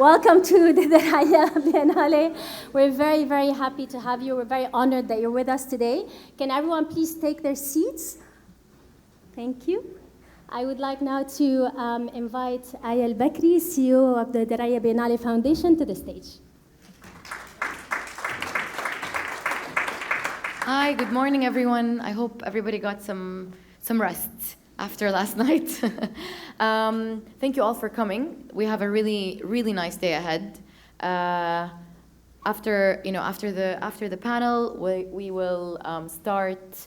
Welcome to the Diriyah Biennale. We're very, very happy to have you. We're very honored that you're with us today. Can everyone please take their seats? Thank you. I would like now to invite Aya Al-Bakri, CEO of the Diriyah Biennale Foundation, to the stage. Hi, good morning, everyone. I hope everybody got some rest after last night. Thank you all for coming. We have a really, really nice day ahead. After the panel, we will start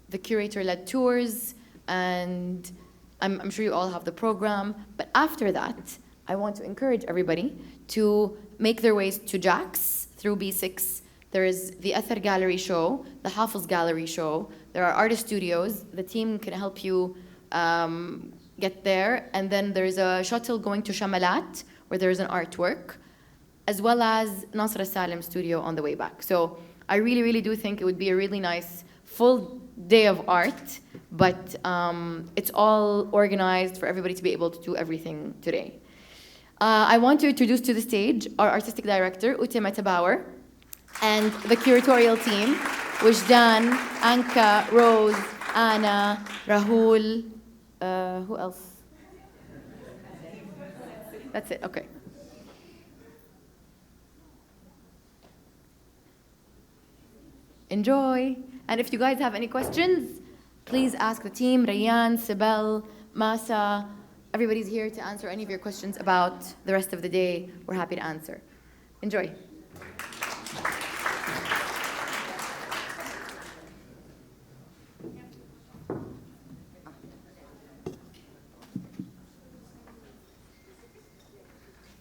the curator-led tours, and I'm sure you all have the program. But after that, I want to encourage everybody to make their ways to Jax through B6. There is the Athar Gallery show, the Hafiz Gallery show. There are artist studios. The team can help you get there. And then there's a shuttle going to Shamalat, where there's an artwork, as well as Nasr Salim studio on the way back. So I really, really do think it would be a really nice full day of art, but it's all organized for everybody to be able to do everything today. I want to introduce to the stage our artistic director, Utema Tabauer, and the curatorial team, Wajdan, Anka, Rose, Anna, Rahul, who else? That's it, okay. Enjoy. And if you guys have any questions, please ask the team, Rayan, Sibel, Masa. Everybody's here to answer any of your questions about the rest of the day. We're happy to answer. Enjoy.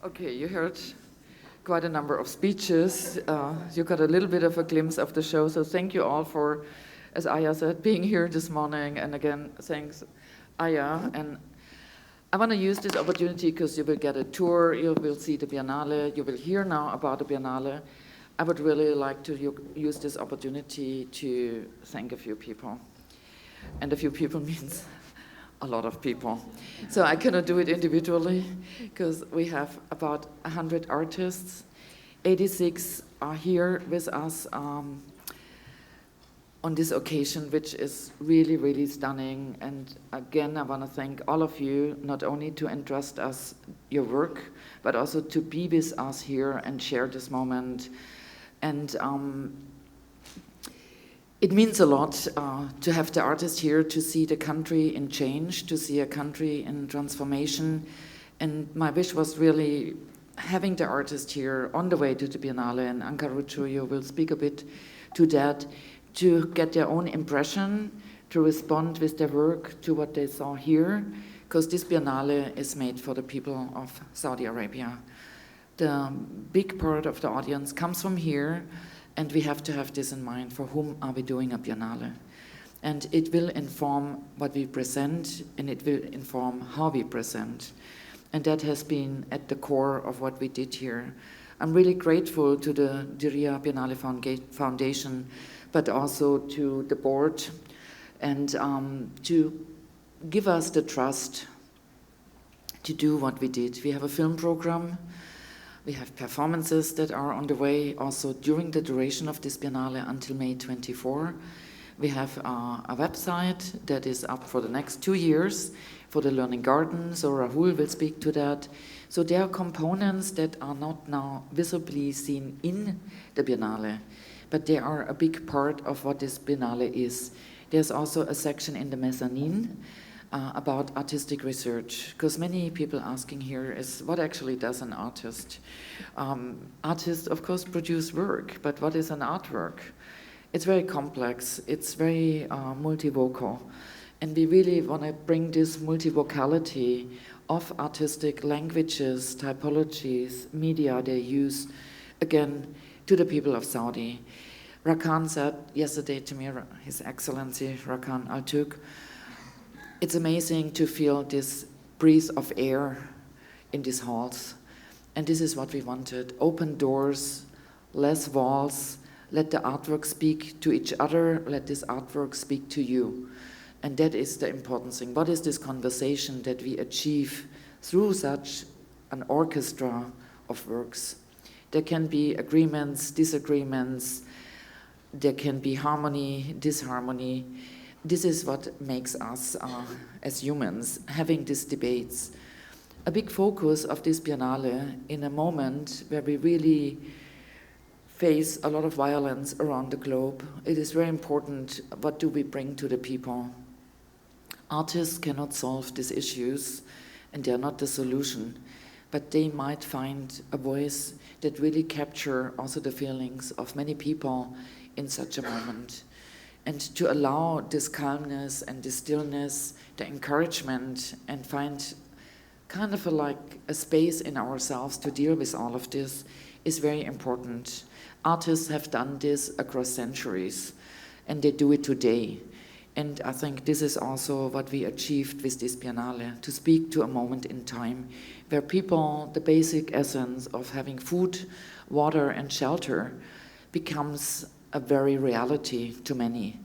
Okay, you heard quite a number of speeches. You got a little bit of a glimpse of the show, so thank you all for, as Aya said, being here this morning. And again, thanks, Aya. And I want to use this opportunity because you will get a tour, you will see the Biennale, you will hear now about the Biennale. I would really like to use this opportunity to thank a few people. And a few people means a lot of people. So I cannot do it individually because we have about 100 artists. 86 are here with us on this occasion, which is really, really stunning. And again, I want to thank all of you, not only to entrust us your work, but also to be with us here and share this moment. And it means a lot to have the artist here, to see the country in change, to see a country in transformation. And my wish was really having the artist here on the way to the Biennale, and Anka Ruchuyo will speak a bit to that, to get their own impression, to respond with their work to what they saw here, because this Biennale is made for the people of Saudi Arabia. The big part of the audience comes from here, and we have to have this in mind, for whom are we doing a Biennale? And it will inform what we present, and it will inform how we present. And that has been at the core of what we did here. I'm really grateful to the Diriyah Biennale Foundation, but also to the board, and to give us the trust to do what we did. We have a film program. We have performances that are on the way also during the duration of this Biennale until May 24. We have a website that is up for the next 2 years for the Learning Garden, so Rahul will speak to that. So there are components that are not now visibly seen in the Biennale, but they are a big part of what this Biennale is. There's also a section in the mezzanine about artistic research, because many people asking here is, what actually does an artist? Artists, of course, produce work, but what is an artwork? It's very complex, it's very multivocal, and we really want to bring this multivocality of artistic languages, typologies, media they use, again, to the people of Saudi. Rakan said yesterday to me, His Excellency Rakan Al-Tuk, it's amazing to feel this breeze of air in these halls. And this is what we wanted. Open doors, less walls, let the artwork speak to each other, let this artwork speak to you. And that is the important thing. What is this conversation that we achieve through such an orchestra of works. There can be agreements, disagreements, there can be harmony, disharmony. This is what makes us, as humans, having these debates. A big focus of this Biennale, in a moment where we really face a lot of violence around the globe, it is very important, what do we bring to the people? Artists cannot solve these issues, and they are not the solution, but they might find a voice that really capture also the feelings of many people in such a moment. And to allow this calmness and this stillness, the encouragement, and find kind of a space in ourselves to deal with all of this is very important. Artists have done this across centuries, and they do it today. And I think this is also what we achieved with this Biennale, to speak to a moment in time where people, the basic essence of having food, water, and shelter becomes a very reality to many.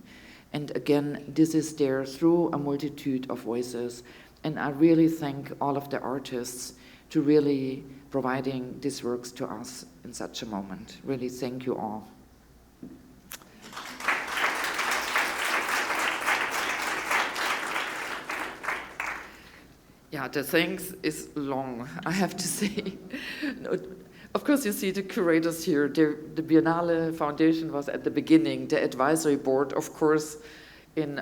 And again, this is there through a multitude of voices. And I really thank all of the artists to really providing these works to us in such a moment. Really thank you all. Yeah, the thanks is long, I have to say. No, of course, you see the curators here. The Biennale Foundation was at the beginning, the advisory board, of course, in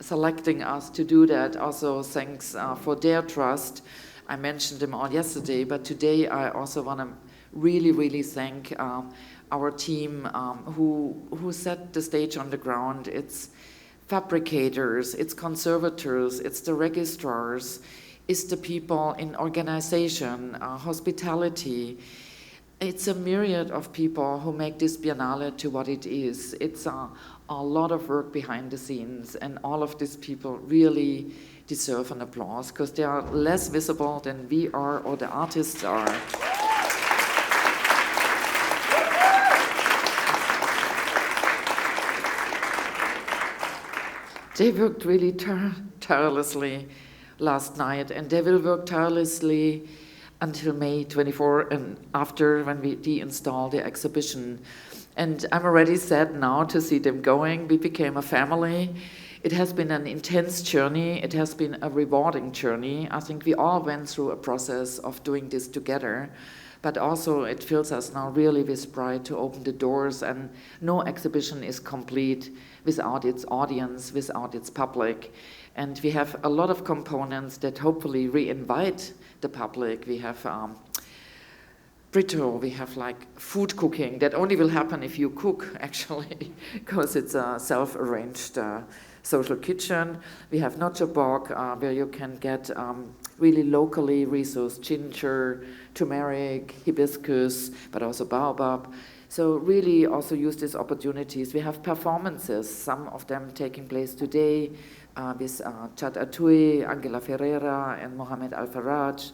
selecting us to do that. Also, thanks for their trust. I mentioned them all yesterday, but today I also want to really, really thank our team who set the stage on the ground. It's fabricators, it's conservators, it's the registrars, it's the people in organization, hospitality. It's a myriad of people who make this Biennale to what it is. It's a lot of work behind the scenes, and all of these people really deserve an applause because they are less visible than we are or the artists are. They worked really tirelessly last night, and they will work tirelessly until May 24 and after, when we deinstall the exhibition. And I'm already sad now to see them going. We became a family. It has been an intense journey. It has been a rewarding journey. I think we all went through a process of doing this together. But also it fills us now really with pride to open the doors, and no exhibition is complete without its audience, without its public. And we have a lot of components that hopefully re-invite the public. We have Brito, we have food cooking that only will happen if you cook, actually, because it's a self-arranged social kitchen. We have Noche Bock, where you can get really locally resourced ginger, turmeric, hibiscus, but also baobab. So really also use these opportunities. We have performances, some of them taking place today with Chad Atoui, Angela Ferreira, and Mohamed Al-Faraj.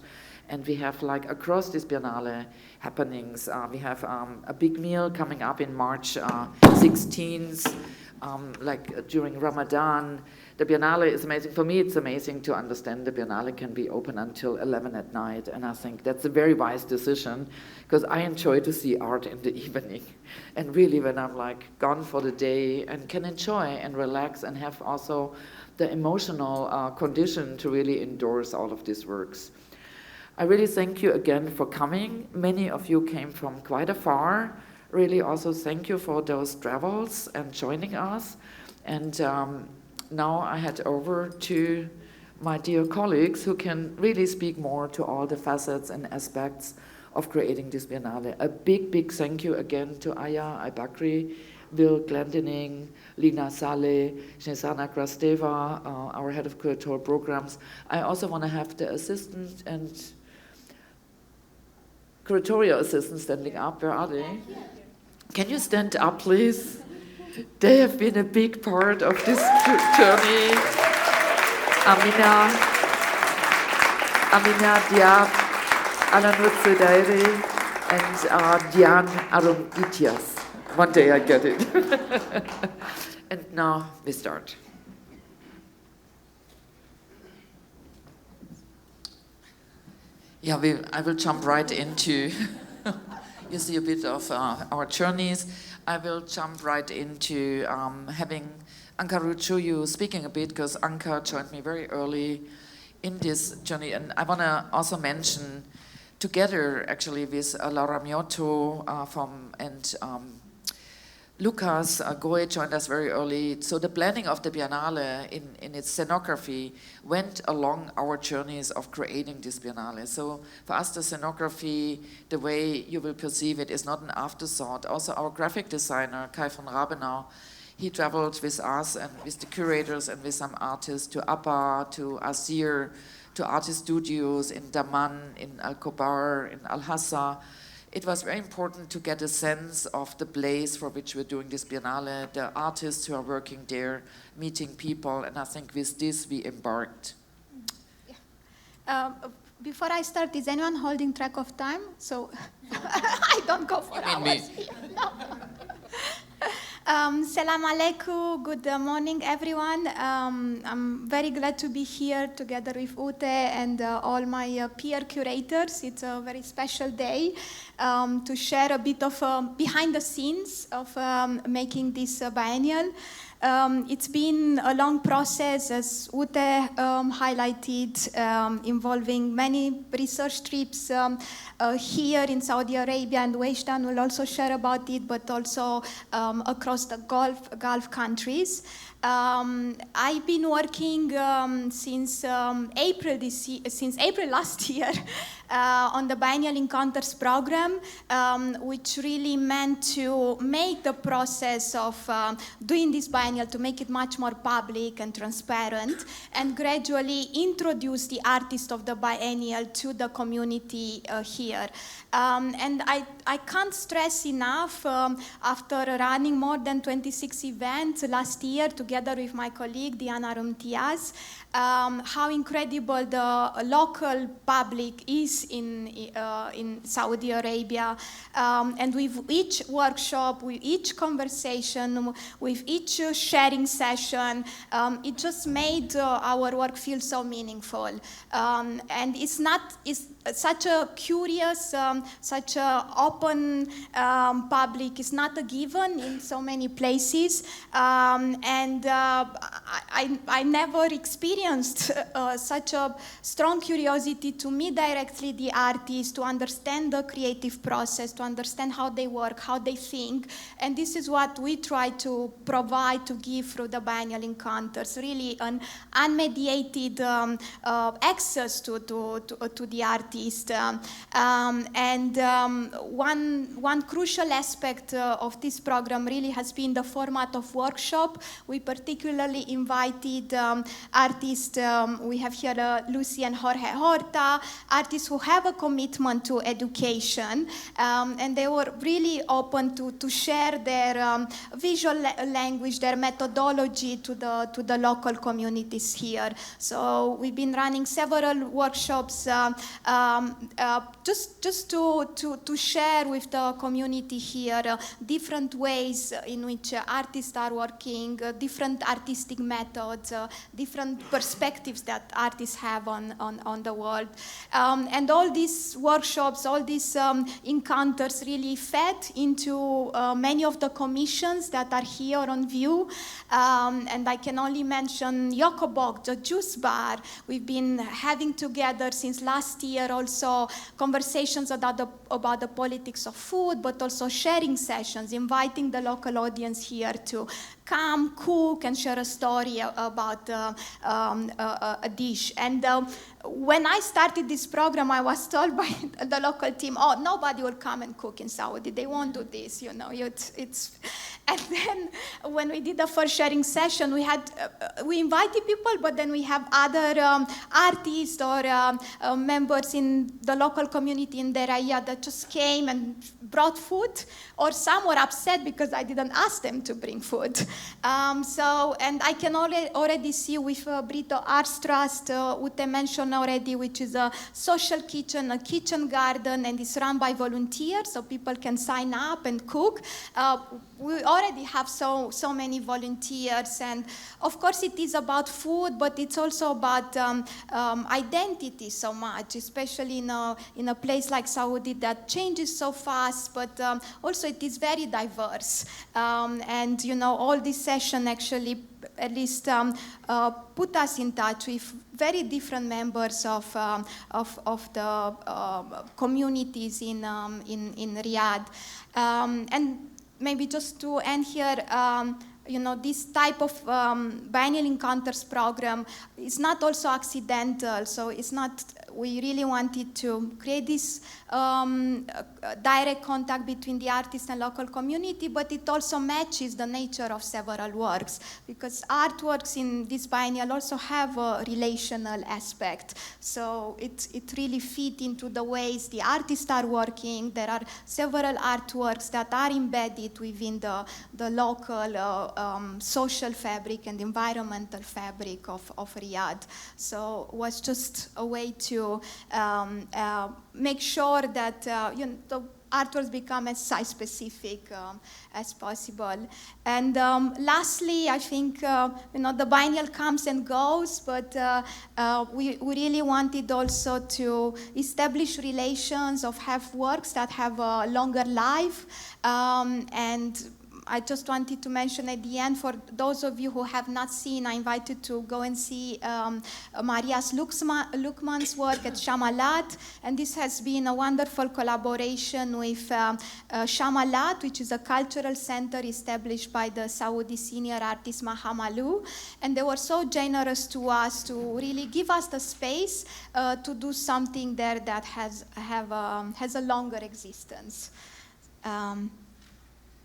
And we have across this Biennale happenings. We have a big meal coming up in March 16th, during Ramadan. The Biennale is amazing. For me, it's amazing to understand the Biennale can be open until 11 at night. And I think that's a very wise decision, because I enjoy to see art in the evening. And really when I'm gone for the day and can enjoy and relax and have also the emotional condition to really endorse all of these works. I really thank you again for coming. Many of you came from quite afar. Really also thank you for those travels and joining us. And now I head over to my dear colleagues who can really speak more to all the facets and aspects of creating this Biennale. A big, big thank you again to Aya Aybakri, Bill Glendening, Lina Saleh, Snezana Krasteva, our head of curatorial programs. I also want to have the assistant and curatorial assistant standing up. Where are they? Can you stand up, please? They have been a big part of this journey. Amina Diab, Alanut Sedairi, and Diane Arungitias. One day I get it. And now we start. Yeah, I will jump right into, you see a bit of our journeys. I will jump right into having Anka Ruchuyu speaking a bit, because Anka joined me very early in this journey. And I want to also mention, together actually with Laura Miotto and Lucas Goe joined us very early. So the planning of the Biennale in its scenography went along our journeys of creating this Biennale. So for us, the scenography, the way you will perceive it, is not an afterthought. Also our graphic designer, Kai von Rabenau, he traveled with us and with the curators and with some artists to Abba, to Azir, to artist studios in Daman, in Al-Kobar, in Al-Hassa. It was very important to get a sense of the place for which we're doing this Biennale, the artists who are working there, meeting people, and I think with this we embarked. Yeah. Before I start, is anyone holding track of time? So I don't go for hours. No. Salam alaikum, good morning everyone. I'm very glad to be here together with Ute and all my peer curators. It's a very special day to share a bit of behind the scenes of making this biennial. It's been a long process, as Ute highlighted, involving many research trips here in Saudi Arabia, and Weishdan will also share about it, but also across the Gulf countries. I've been working since April last year on the Biennial Encounters program, which really meant to make the process of doing this biennial, to make it much more public and transparent, and gradually introduce the artists of the biennial to the community here. And I can't stress enough, after running more than 26 events last year together with my colleague Diana Rumtiaz, how incredible the local public is in Saudi Arabia. And with each workshop, with each conversation, with each sharing session, it just made our work feel so meaningful. And it's such a curious, such a open public is not a given in so many places. And I never experienced such a strong curiosity to meet directly the artists, to understand the creative process, to understand how they work, how they think. And this is what we try to provide, to give through the Biennial Encounters, really an unmediated access to the artist. One crucial aspect of this program really has been the format of workshop. We particularly invited artists, we have here Lucy and Jorge Horta, artists who have a commitment to education, and they were really open to share their visual language, their methodology to the local communities here. So we've been running several workshops just to share with the community here different ways in which artists are working, different artistic methods, different perspectives that artists have on the world. And all these workshops, all these encounters really fed into many of the commissions that are here on view. And I can only mention Jokobok, the juice bar. We've been having together since last year also conversations about the politics of food, but also sharing sessions, inviting the local audience here to come, cook, and share a story about a dish. And when I started this program, I was told by the local team, oh, nobody will come and cook in Saudi. They won't do this, you know. And then when we did the first sharing session, we invited people, but then we have other artists or members in the local community in Diriyah that just came and brought food, or some were upset because I didn't ask them to bring food. And I can already see with Brito Arts Trust, Ute mentioned already, which is a social kitchen, a kitchen garden, and it's run by volunteers, so people can sign up and cook. We already have so many volunteers, and of course it is about food, but it's also about identity so much, especially in a place like Saudi that changes so fast, but also it is very diverse. And you know, all this session actually at least put us in touch with very different members of the communities in Riyadh. And maybe just to end here, you know, this type of biennial encounters program is not also accidental. So it's not, we really wanted to create this direct contact between the artist and local community, but it also matches the nature of several works, because artworks in this biennial also have a relational aspect. So it really fit into the ways the artists are working. There are several artworks that are embedded within the local social fabric and environmental fabric of Riyadh. So it was just a way to make sure that you know, the artworks become as site-specific as possible. And lastly, I think you know, the biennial comes and goes, but we really wanted also to establish relations, of have works that have a longer life. And I just wanted to mention at the end, for those of you who have not seen, I invited to go and see Marias Lukman's work at Shamalat, and this has been a wonderful collaboration with Shamalat, which is a cultural center established by the Saudi senior artist Mahamalu, and they were so generous to us to really give us the space to do something there that has a longer existence.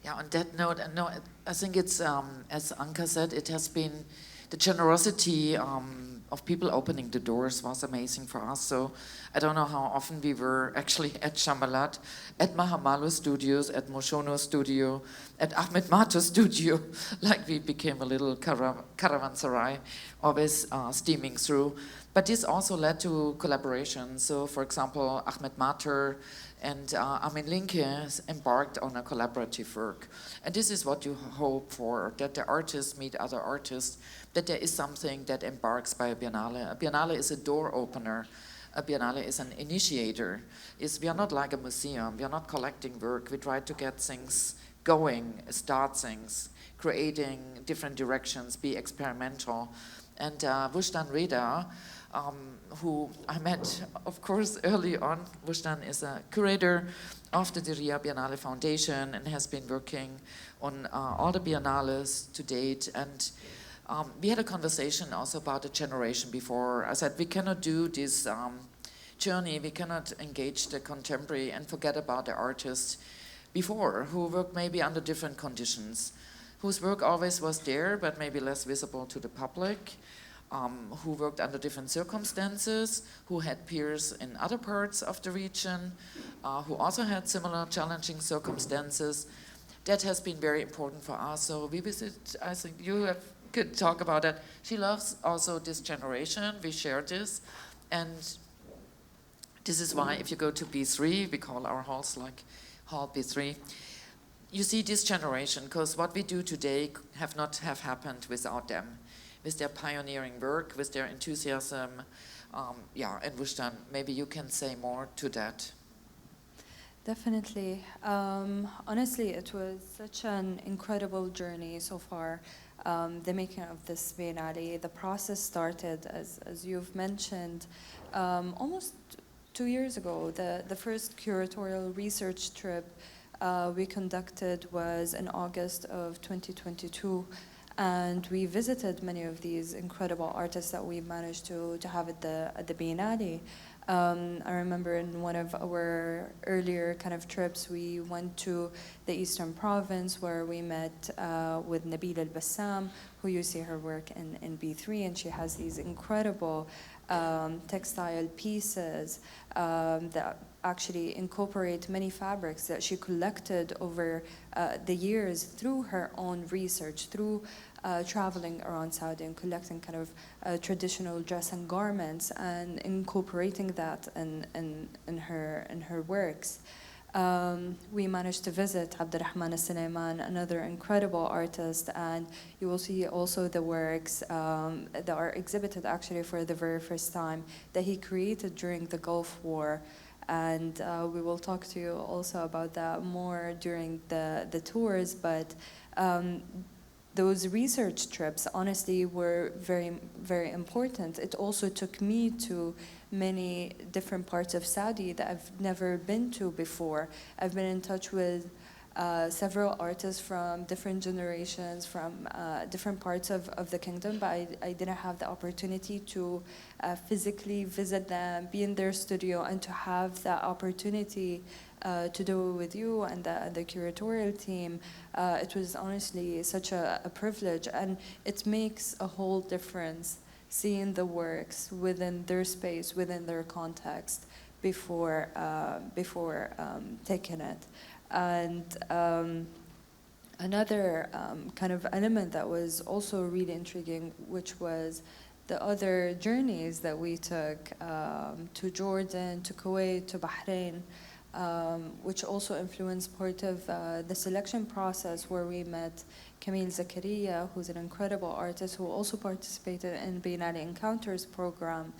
Yeah, on that note, and no, I think it's, as Anka said, it has been, the generosity of people opening the doors was amazing for us. So I don't know how often we were actually at Shamalat, at Mahamalu Studios, at Moshono Studio, at Ahmed Mato Studio, like we became a little caravanserai, always steaming through. But this also led to collaboration. So for example, Ahmed Mater and Amin Linke embarked on a collaborative work. And this is what you hope for, that the artists meet other artists, that there is something that embarks by a Biennale. A Biennale is a door opener. A Biennale is an initiator. We are not like a museum. We are not collecting work. We try to get things going, start things, creating different directions, be experimental. And Wujdan Reda, who I met, of course, early on. Wujdan is a curator of the Diriyah Biennale Foundation and has been working on all the biennales to date. And we had a conversation also about the generation before. I said, we cannot do this journey, we cannot engage the contemporary and forget about the artists before, who worked maybe under different conditions, whose work always was there, but maybe less visible to the public. Who worked under different circumstances, who had peers in other parts of the region, who also had similar challenging circumstances. That has been very important for us. So we visit, I think you could talk about that. She loves also this generation, we share this. And this is why if you go to B3, we call our halls like Hall B3, you see this generation, because what we do today have not have happened without them. With their pioneering work, with their enthusiasm. And Wujdan, maybe you can say more to that. Definitely. Honestly, it was such an incredible journey so far. The making of this Biennale, the process started, as you've mentioned, almost 2 years ago. The first curatorial research trip we conducted was in August of 2022. And we visited many of these incredible artists that we managed to have at the Biennale. I remember in one of our earlier kind of trips, we went to the Eastern Province where we met with Nabila Al-Bassam, who you see her work in B3, and she has these incredible textile pieces that actually incorporate many fabrics that she collected over the years through her own research, through traveling around Saudi and collecting kind of traditional dress and garments and incorporating that in her works. We managed to visit Abdurrahman al-Sulaiman, another incredible artist, and you will see also the works that are exhibited actually for the very first time that he created during the Gulf War. And we will talk to you also about that more during the tours, but those research trips honestly were very, very important. It also took me to many different parts of Saudi that I've never been to before. I've been in touch with several artists from different generations, from different parts of the kingdom, but I didn't have the opportunity to physically visit them, be in their studio, and to have that opportunity to do it with you and the curatorial team. It was honestly such a privilege, and it makes a whole difference seeing the works within their space, within their context, before taking it. And another kind of element that was also really intriguing, which was the other journeys that we took to Jordan, to Kuwait, to Bahrain, which also influenced part of the selection process, where we met Camille Zakaria, who's an incredible artist who also participated in Biennale Encounters program.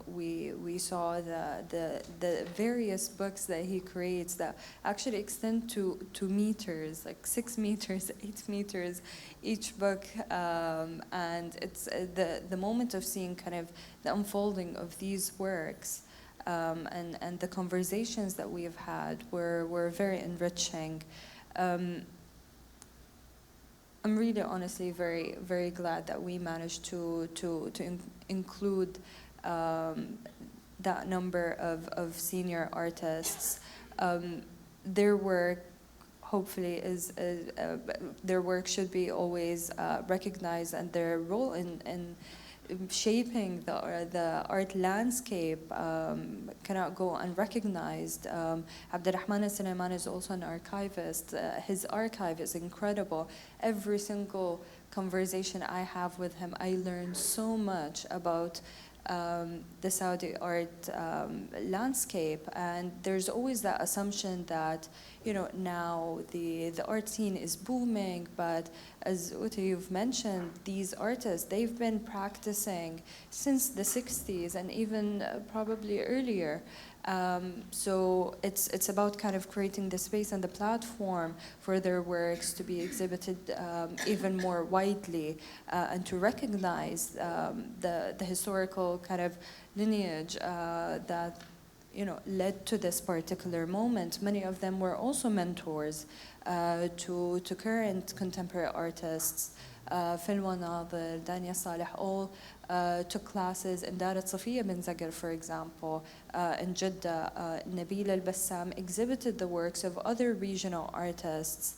We saw the various books that he creates that actually extend to meters, like 6 meters, 8 meters, each book. And it's the moment of seeing kind of the unfolding of these works and the conversations that we have had were very enriching. I'm really honestly very, very glad that we managed to include that number of senior artists. Their work hopefully their work should be always recognized, and their role in shaping the art landscape cannot go unrecognized. Abdurrahman al-Sulaiman is also an archivist. His archive is incredible. Every single conversation I have with him, I learn so much about the Saudi art landscape, and there's always that assumption that, you know, now the art scene is booming, but as Ute, you've mentioned, these artists, they've been practicing since the 60s and even probably earlier. So it's about kind of creating the space and the platform for their works to be exhibited even more widely and to recognize the historical kind of lineage that, you know, led to this particular moment. Many of them were also mentors to current contemporary artists. Filwa Nadel, Dania Saleh, all took classes in Darat Safiya bin Zagar, for example. In Jeddah, Nabil al-Bassam exhibited the works of other regional artists.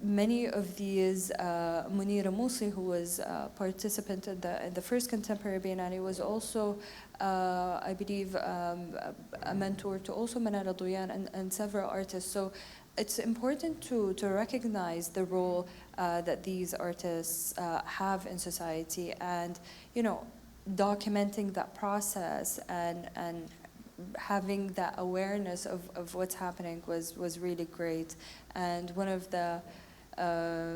Many of these, Munira Musi, who was a participant in the first Contemporary Biennale, was also, I believe, a mentor to also Manal Duyan and several artists. So it's important to recognize the role that these artists have in society, and, you know, documenting that process and having that awareness of what's happening was really great. And one of the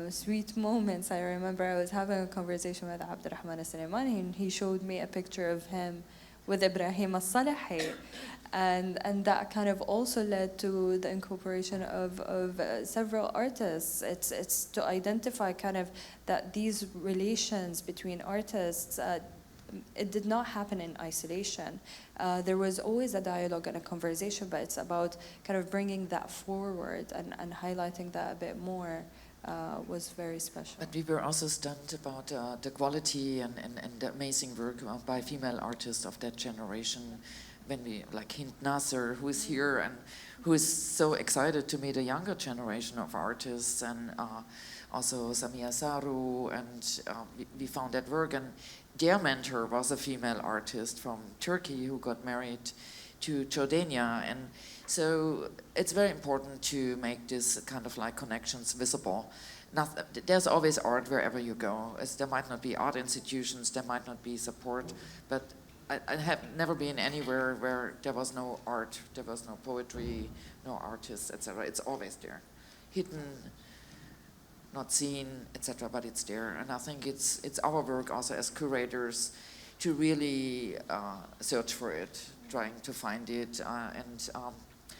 sweet moments, I remember I was having a conversation with Abdurrahman al-Sulaiman, and he showed me a picture of him with Ibrahim al-Salahi. And that kind of also led to the incorporation of several artists. It's to identify kind of that these relations between artists, it did not happen in isolation. There was always a dialogue and a conversation, but it's about kind of bringing that forward and highlighting that a bit more. Was very special. But we were also stunned about the quality and the amazing work by female artists of that generation. When we, like Hind Nasser, who is here and who is so excited to meet a younger generation of artists, and also Samia Saru, and we found that work. And their mentor was a female artist from Turkey who got married to Jordania. And so it's very important to make this kind of like connections visible. There's always art wherever you go. There might not be art institutions, there might not be support, but I have never been anywhere where there was no art, there was no poetry, no artists, etc. It's always there, hidden, not seen, etc. But it's there, and I think it's our work also as curators to really search for it, trying to find it and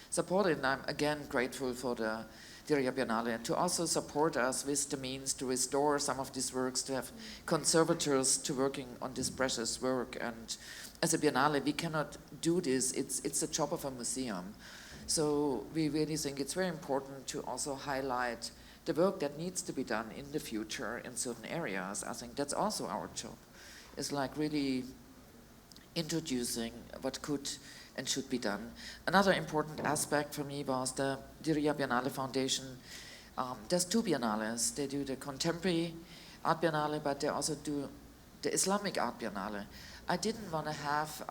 support it. And I'm again grateful for the Diriyah Biennale to also support us with the means to restore some of these works, to have conservators to working on this precious work. And as a Biennale, we cannot do this. It's the job of a museum. So we really think it's very important to also highlight the work that needs to be done in the future in certain areas. I think that's also our job. It's like really introducing what could and should be done. Another important aspect for me was the Diriyah Biennale Foundation. There's two biennales. They do the Contemporary Art Biennale, but they also do the Islamic Art Biennale. I didn't want to have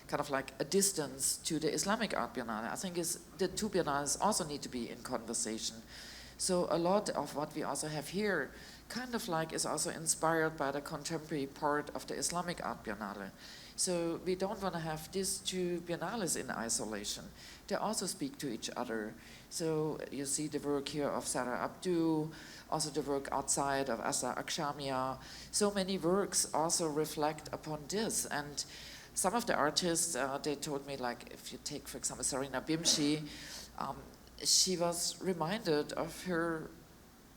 kind of like a distance to the Islamic Art Biennale. I think the two biennales also need to be in conversation. So a lot of what we also have here kind of like is also inspired by the contemporary part of the Islamic Art Biennale. So we don't want to have these two biennales in isolation. They also speak to each other. So you see the work here of Sarah Abdu, also the work outside of Asa Akshamia. So many works also reflect upon this. And some of the artists, they told me, like, if you take, for example, Sarina Bimshi, she was reminded of her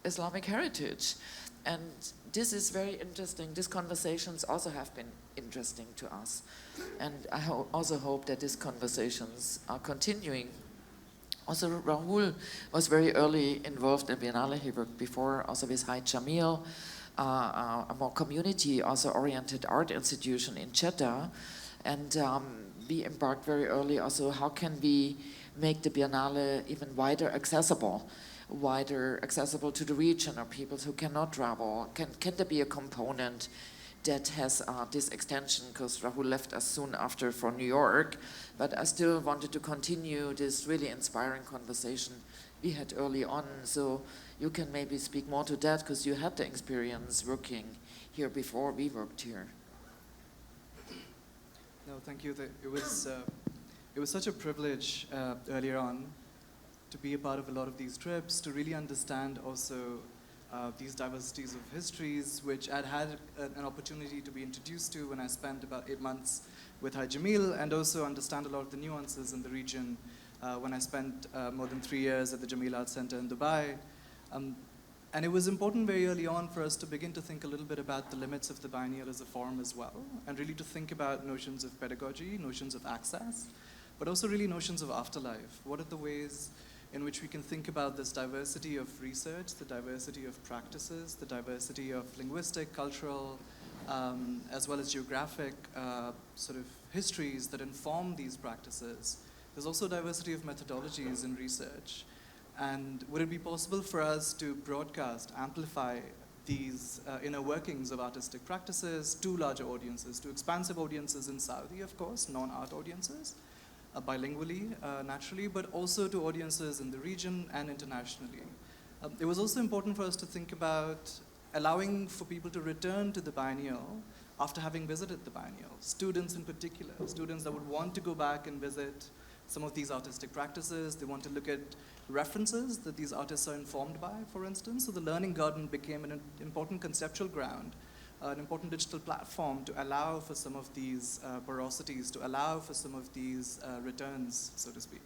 Islamic heritage. And this is very interesting. These conversations also have been interesting to us. And I also hope that these conversations are continuing. Also, Rahul was very early involved in Biennale. He worked before also with Hai Jamil, a more community, also oriented art institution in Jeddah. And we embarked very early also, how can we make the Biennale even wider accessible to the region or people who cannot travel? Can there be a component that has this extension? Because Rahul left us soon after for New York, but I still wanted to continue this really inspiring conversation we had early on. So you can maybe speak more to that because you had the experience working here before we worked here. No, thank you. It was such a privilege earlier on to be a part of a lot of these trips, to really understand also these diversities of histories, which I'd had an opportunity to be introduced to when I spent about 8 months with Hai Jamil, and also understand a lot of the nuances in the region when I spent more than 3 years at the Jamil Art Center in Dubai. And it was important very early on for us to begin to think a little bit about the limits of the biennial as a form as well, and really to think about notions of pedagogy, notions of access, but also really notions of afterlife. What are the ways in which we can think about this diversity of research, the diversity of practices, the diversity of linguistic, cultural, as well as geographic sort of histories that inform these practices. There's also diversity of methodologies in research. And would it be possible for us to broadcast, amplify these inner workings of artistic practices to larger audiences, to expansive audiences in Saudi, of course, non-art audiences, bilingually, naturally, but also to audiences in the region and internationally. It was also important for us to think about allowing for people to return to the biennial after having visited the biennial. Students in particular, students that would want to go back and visit some of these artistic practices. They want to look at references that these artists are informed by, for instance. So the Learning Garden became an important conceptual ground, an important digital platform to allow for some of these porosities, to allow for some of these returns, so to speak.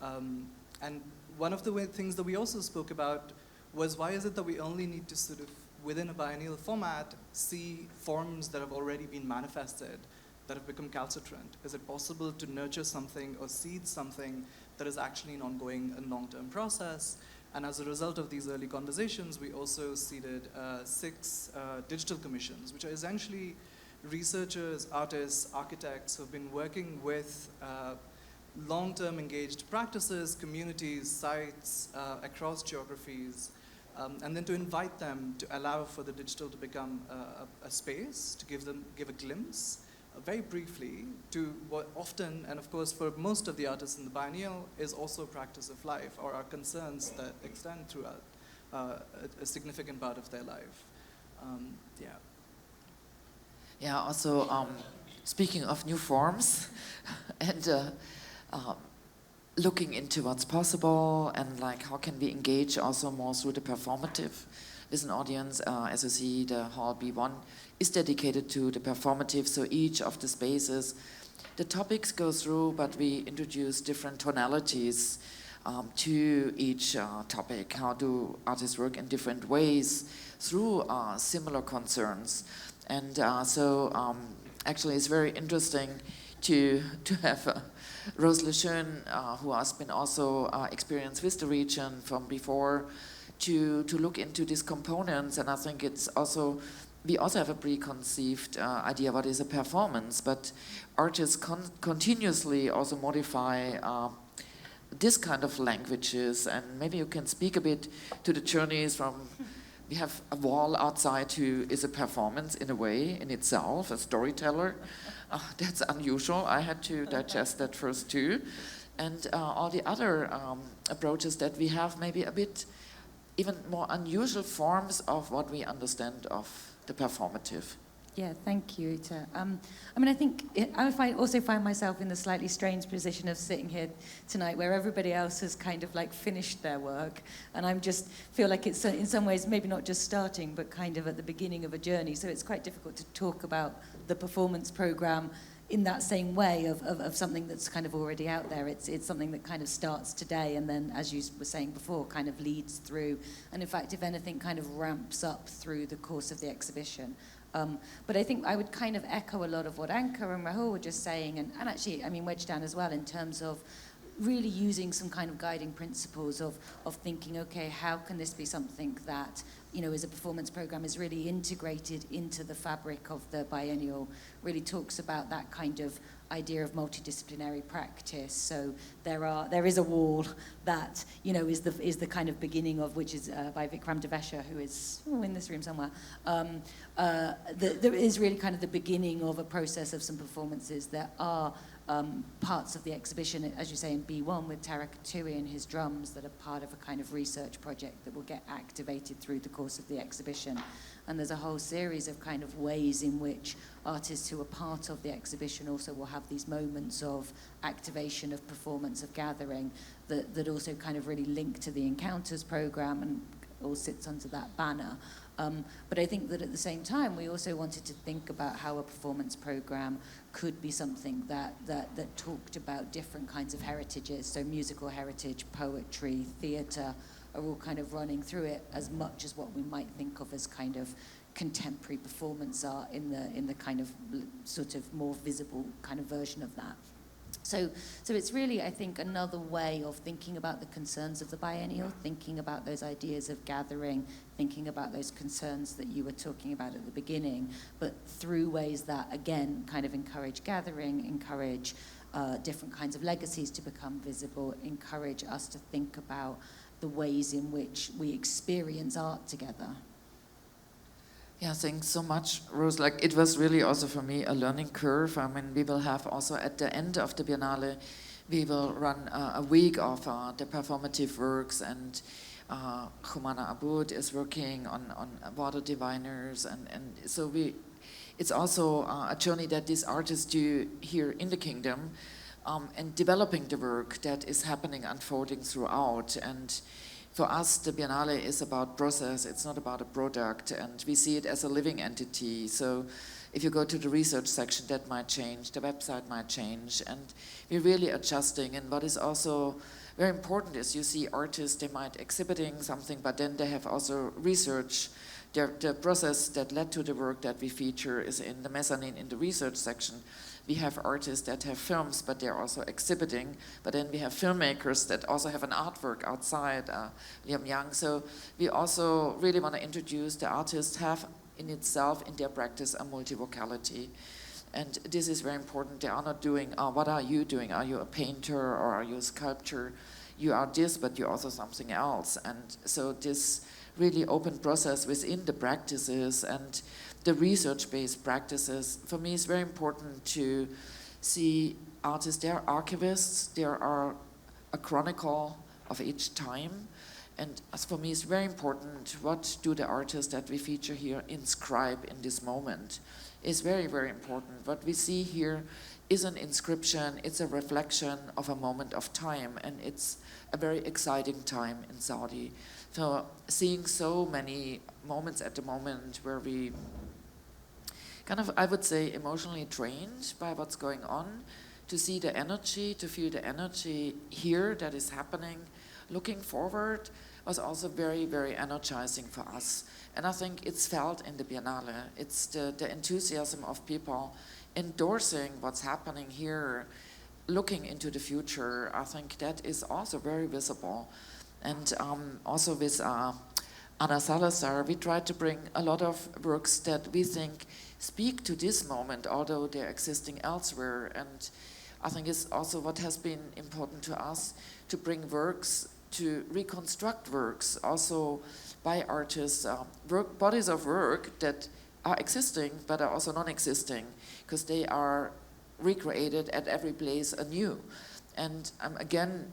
And one of the things that we also spoke about was, why is it that we only need to sort of, within a biennial format, see forms that have already been manifested, that have become calcitrant? Is it possible to nurture something or seed something that is actually an ongoing and long-term process? And as a result of these early conversations, we also seeded 6 digital commissions, which are essentially researchers, artists, architects who have been working with long-term engaged practices, communities, sites across geographies, and then to invite them to allow for the digital to become a space, to give a glimpse, very briefly, to what often, and of course for most of the artists in the Biennial, is also practice of life, or are concerns that extend throughout a significant part of their life. Yeah. Yeah, also speaking of new forms and looking into what's possible and like how can we engage also more through the performative with an audience. As you see, the hall B1 is dedicated to the performative, so each of the spaces, the topics go through, but we introduce different tonalities to each topic. How do artists work in different ways through similar concerns? And actually it's very interesting to have Rose LeJeune, who has been also experienced with the region from before, to look into these components. And I think it's also, we also have a preconceived idea what is a performance, but artists continuously also modify this kind of languages. And maybe you can speak a bit to the journeys from, we have a wall outside who is a performance in a way in itself, a storyteller. That's unusual. I had to digest that first too. And all the other approaches that we have, maybe a bit even more unusual forms of what we understand of the performative. Yeah, thank you, Ita. I mean, I think I also find myself in the slightly strange position of sitting here tonight where everybody else has kind of like finished their work, and I'm just feel like it's in some ways maybe not just starting, but kind of at the beginning of a journey. So it's quite difficult to talk about the performance program in that same way of something that's kind of already out there. It's something that kind of starts today and then, as you were saying before, kind of leads through, and in fact, if anything, kind of ramps up through the course of the exhibition. But I think I would kind of echo a lot of what Anka and Rahul were just saying, and actually, I mean, Wedgdan as well, in terms of really using some kind of guiding principles of thinking, okay, how can this be something that, you know, as a performance program is really integrated into the fabric of the biennial, really talks about that kind of idea of multidisciplinary practice. So there is a wall that, you know, is the kind of beginning of, which is by Vikram Devesha, who is in this room somewhere. There is really kind of the beginning of a process of some performances that are parts of the exhibition, as you say, in B1 with Tarek Tui and his drums, that are part of a kind of research project that will get activated through the course of the exhibition. And there's a whole series of kind of ways in which artists who are part of the exhibition also will have these moments of activation, of performance, of gathering, that also kind of really link to the Encounters program and all sits under that banner. But I think that at the same time, we also wanted to think about how a performance program could be something that talked about different kinds of heritages. So musical heritage, poetry, theatre are all kind of running through it as much as what we might think of as kind of contemporary performance art in the kind of sort of more visible kind of version of that. So it's really, I think, another way of thinking about the concerns of the biennial, thinking about those ideas of gathering, thinking about those concerns that you were talking about at the beginning, but through ways that, again, kind of encourage gathering, encourage different kinds of legacies to become visible, encourage us to think about the ways in which we experience art together. Yeah, thanks so much, Rose. Like, it was really also for me a learning curve. I mean, we will have also at the end of the Biennale, we will run a week of the performative works, and Humana Aboud is working on water diviners, and so it's also a journey that these artists do here in the kingdom, and developing the work that is happening, unfolding throughout. And for us, the Biennale is about process, it's not about a product, and we see it as a living entity. So if you go to the research section, that might change, the website might change, and we're really adjusting. And what is also very important is you see artists, they might exhibiting something, but then they have also research. The process that led to the work that we feature is in the mezzanine, in the research section. We have artists that have films, but they're also exhibiting. But then we have filmmakers that also have an artwork outside, Liam Young. So we also really want to introduce the artists have in itself, in their practice, a multivocality. And this is very important. They are not doing, what are you doing? Are you a painter or are you a sculptor? You are this, but you're also something else. And so this really open process within the practices and the research-based practices. For me, it's very important to see artists, they are archivists, they are a chronicle of each time. And as for me, it's very important, what do the artists that we feature here inscribe in this moment? It's very, very important. What we see here is an inscription, it's a reflection of a moment of time, and it's a very exciting time in Saudi. So seeing so many moments at the moment where we kind of, I would say, emotionally drained by what's going on, to see the energy, to feel the energy here that is happening, looking forward, was also very, very energizing for us. And I think it's felt in the Biennale. It's the enthusiasm of people endorsing what's happening here, looking into the future. I think that is also very visible. And also with Ana Salazar, we tried to bring a lot of works that we think speak to this moment, although they're existing elsewhere. And I think it's also what has been important to us, to bring works, to reconstruct works also by artists, bodies of work that are existing but are also non-existing, because they are recreated at every place anew. And again,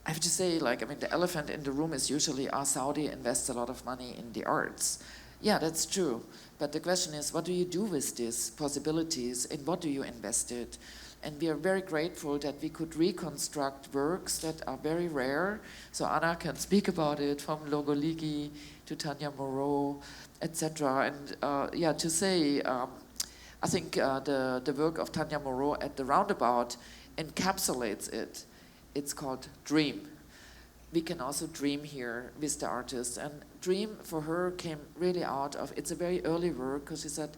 I have to say, the elephant in the room is usually, Saudi invests a lot of money in the arts. Yeah, that's true. But the question is, what do you do with these possibilities, and what do you invest it? And we are very grateful that we could reconstruct works that are very rare. So Anna can speak about it, from Logoligi to Tanya Moreau, etc. And to say, I think the work of Tanya Moreau at the Roundabout encapsulates it. It's called Dream. We can also dream here with the artist. And Dream for her came really out of, it's a very early work, because she said,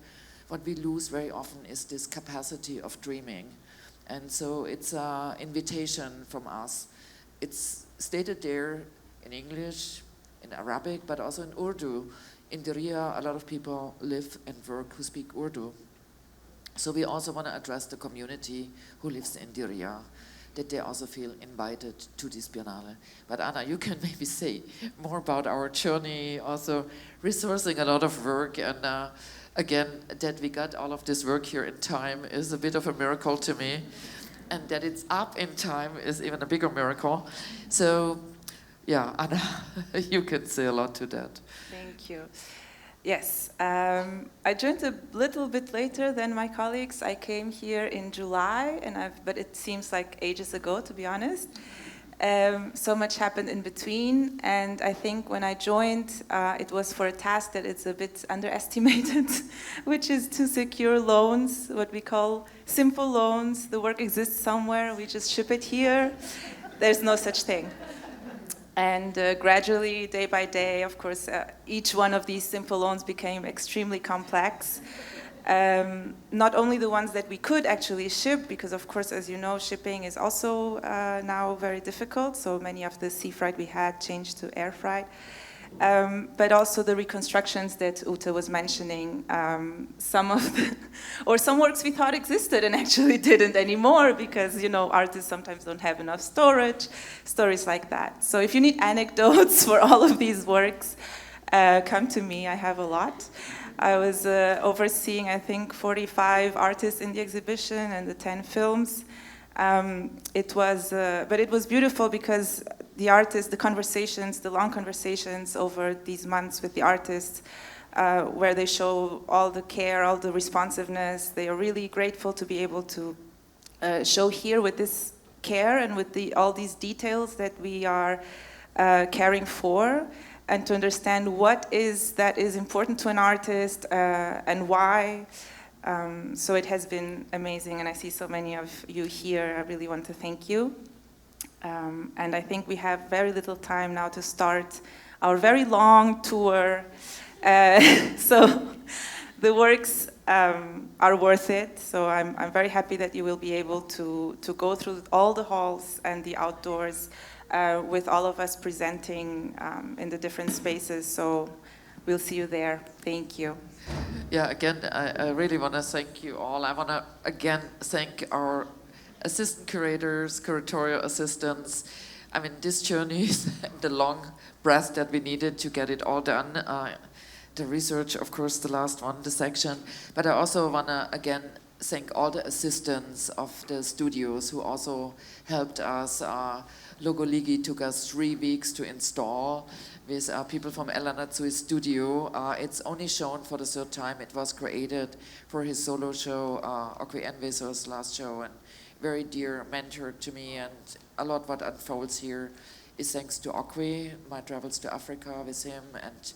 what we lose very often is this capacity of dreaming. And so it's an invitation from us. It's stated there in English, in Arabic, but also in Urdu. In Diriyah, a lot of people live and work who speak Urdu. So we also want to address the community who lives in Diriyah, that they also feel invited to this Biennale. But Anna, you can maybe say more about our journey, also resourcing a lot of work, and again, that we got all of this work here in time is a bit of a miracle to me. And that it's up in time is even a bigger miracle. So, yeah, Anna, you can say a lot to that. Thank you. Yes, I joined a little bit later than my colleagues. I came here in July, but it seems like ages ago, to be honest. So much happened in between, and I think when I joined, it was for a task that is a bit underestimated, which is to secure loans, what we call simple loans. The work exists somewhere, we just ship it here. There's no such thing. And gradually, day by day, of course, each one of these simple loans became extremely complex. Not only the ones that we could actually ship, because of course, as you know, shipping is also now very difficult. So many of the sea freight we had changed to air freight. But also the reconstructions that Ute was mentioning, some works we thought existed and actually didn't anymore, because, you know, artists sometimes don't have enough storage, stories like that. So if you need anecdotes for all of these works, come to me, I have a lot. I was overseeing, I think, 45 artists in the exhibition and the 10 films. But it was beautiful because the artists, the conversations, the long conversations over these months with the artists, where they show all the care, all the responsiveness. They are really grateful to be able to show here with this care and with all these details that we are caring for, and to understand what that is important to an artist and why. So it has been amazing, and I see so many of you here. I really want to thank you. And I think we have very little time now to start our very long tour. So the works are worth it. So I'm very happy that you will be able to go through all the halls and the outdoors with all of us presenting in the different spaces. So we'll see you there. Thank you. Yeah, again, I really want to thank you all. I want to, again, thank our assistant curators, curatorial assistants. I mean, this journey is the long breath that we needed to get it all done. The research, of course, the last one, the section. But I also want to, again, thank all the assistants of the studios who also helped us. Logo Ligi took us 3 weeks to install with people from Elana Tsui's studio. It's only shown for the 3rd time. It was created for his solo show, Okwi Enveso's last show, and very dear mentor to me. And a lot what unfolds here is thanks to Okwi, my travels to Africa with him, and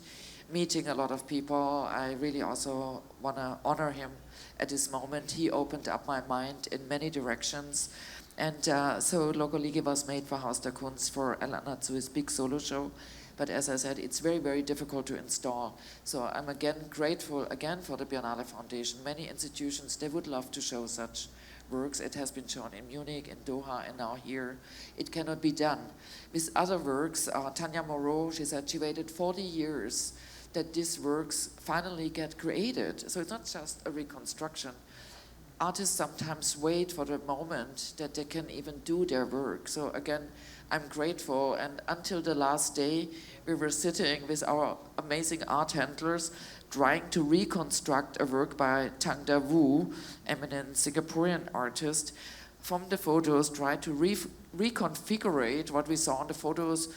meeting a lot of people. I really also want to honor him at this moment. He opened up my mind in many directions. And so Logo Ligi was made for Haus der Kunst, for Elana Tsui's big solo show. But as I said, it's very, very difficult to install. So I'm again grateful again for the Biennale Foundation. Many institutions, they would love to show such works. It has been shown in Munich, in Doha, and now here. It cannot be done. With other works, Tanya Moreau, she said she waited 40 years that these works finally get created. So it's not just a reconstruction. Artists sometimes wait for the moment that they can even do their work. So again, I'm grateful. And until the last day, we were sitting with our amazing art handlers trying to reconstruct a work by Tang Da Wu, eminent Singaporean artist, from the photos, try to reconfigure what we saw on the photos,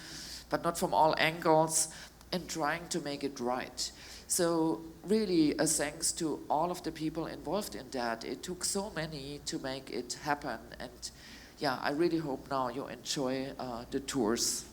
but not from all angles, and trying to make it right. So really a thanks to all of the people involved in that. It took so many to make it happen. And yeah, I really hope now you enjoy the tours.